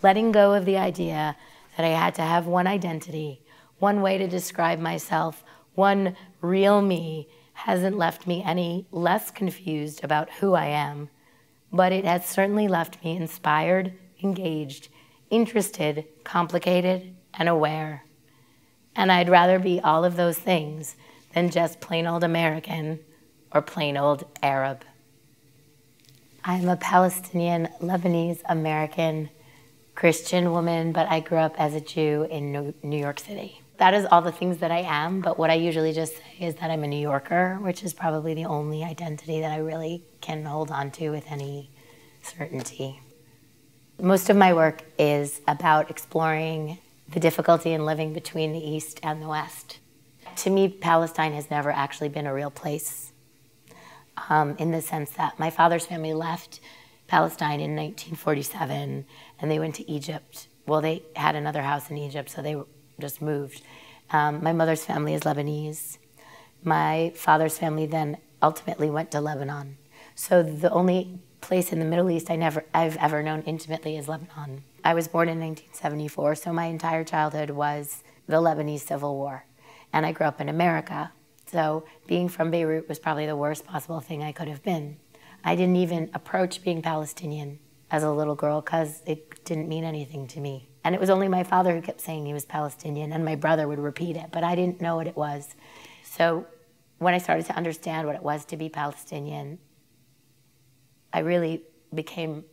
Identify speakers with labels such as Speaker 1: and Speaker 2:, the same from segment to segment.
Speaker 1: letting go of the idea that I had to have one identity, one way to describe myself, one real me, hasn't left me any less confused about who I am, but it has certainly left me inspired, engaged, interested, complicated, and aware. And I'd rather be all of those things than just plain old American or plain old Arab. I'm a Palestinian, Lebanese, American, Christian woman, but I grew up as a Jew in New York City. That is all the things that I am, but what I usually just say is that I'm a New Yorker, which is probably the only identity that I really can hold on to with any certainty. Most of my work is about exploring the difficulty in living between the East and the West. To me, Palestine has never actually been a real place, in the sense that my father's family left Palestine in 1947, and they went to Egypt. Well, they had another house in Egypt, so they just moved. My mother's family is Lebanese. My father's family then ultimately went to Lebanon. So the only place in the Middle East I've ever known intimately is Lebanon. I was born in 1974, so my entire childhood was the Lebanese Civil War. And I grew up in America. So being from Beirut was probably the worst possible thing I could have been. I didn't even approach being Palestinian as a little girl because it didn't mean anything to me. And it was only my father who kept saying he was Palestinian, and my brother would repeat it, but I didn't know what it was. So when I started to understand what it was to be Palestinian, I really became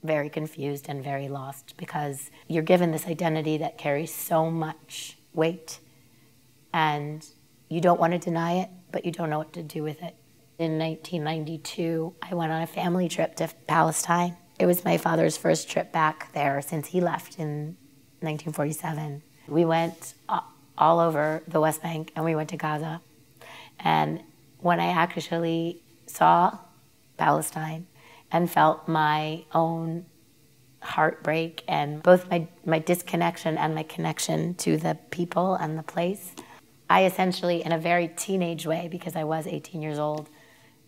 Speaker 1: very confused and very lost, because you're given this identity that carries so much weight, and you don't want to deny it, but you don't know what to do with it. In 1992, I went on a family trip to Palestine. It was my father's first trip back there since he left in 1947. We went all over the West Bank, and we went to Gaza. And when I actually saw Palestine and felt my own heartbreak and both my disconnection and my connection to the people and the place, I essentially, in a very teenage way, because I was 18 years old,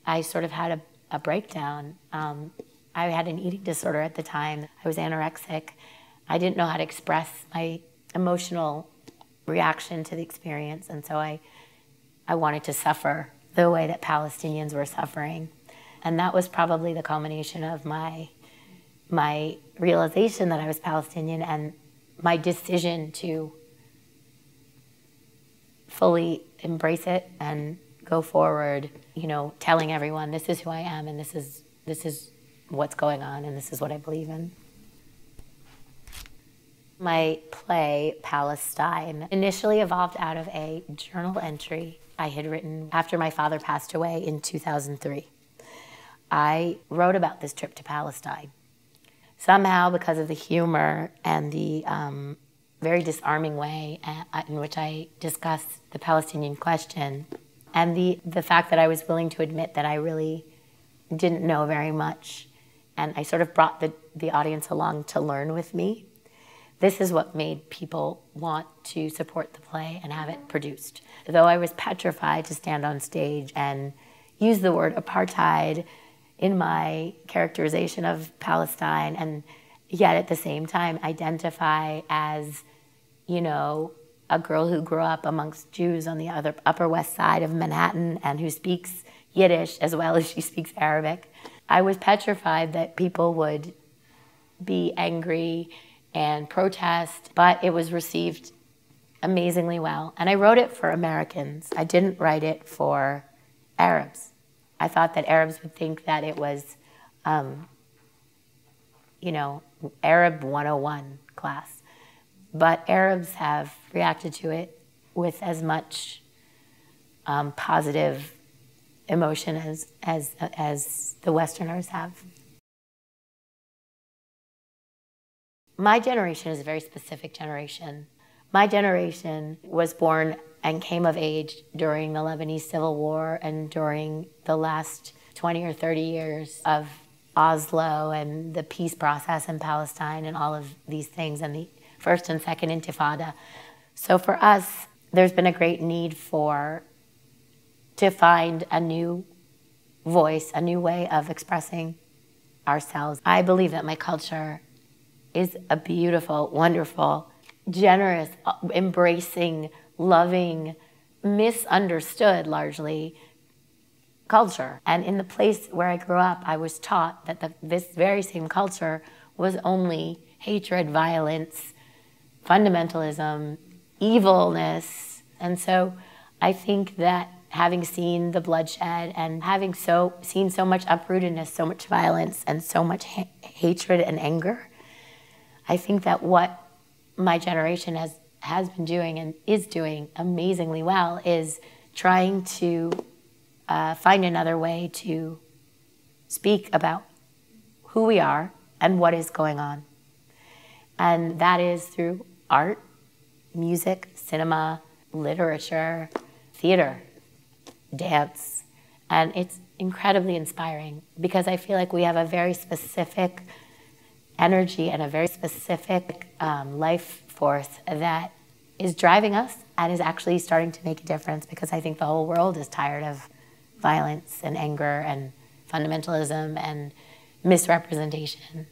Speaker 1: I sort of had a breakdown. I had an eating disorder at the time. I was anorexic. I didn't know how to express my emotional reaction to the experience, and so I wanted to suffer the way that Palestinians were suffering. And that was probably the culmination of my realization that I was Palestinian and my decision to fully embrace it and go forward, you know, telling everyone this is who I am and this is what's going on and this is what I believe in. My play, Palestine, initially evolved out of a journal entry I had written after my father passed away in 2003. I wrote about this trip to Palestine. Somehow, because of the humor and the very disarming way in which I discussed the Palestinian question, and the fact that I was willing to admit that I really didn't know very much, and I sort of brought the audience along to learn with me, this is what made people want to support the play and have it produced. Though I was petrified to stand on stage and use the word apartheid in my characterization of Palestine, and yet at the same time identify as, you know, a girl who grew up amongst Jews on the Upper West Side of Manhattan and who speaks Yiddish as well as she speaks Arabic. I was petrified that people would be angry and protest, but it was received amazingly well. And I wrote it for Americans. I didn't write it for Arabs. I thought that Arabs would think that it was, you know, Arab 101 class. But Arabs have reacted to it with as much positive emotion as the Westerners have. My generation is a very specific generation. My generation was born and came of age during the Lebanese Civil War and during the last 20 or 30 years of Oslo and the peace process in Palestine and all of these things, and the first and second Intifada. So for us, there's been a great need to find a new voice, a new way of expressing ourselves. I believe that my culture is a beautiful, wonderful, generous, embracing, loving, misunderstood largely culture. And in the place where I grew up, I was taught that this very same culture was only hatred, violence, fundamentalism, evilness. And so I think that having seen the bloodshed and having seen so much uprootedness, so much violence, and so much hatred and anger, I think that what my generation has been doing and is doing amazingly well is trying to find another way to speak about who we are and what is going on. And that is through art, music, cinema, literature, theater, dance. And it's incredibly inspiring because I feel like we have a very specific energy and a very specific life force that is driving us and is actually starting to make a difference, because I think the whole world is tired of violence and anger and fundamentalism and misrepresentation.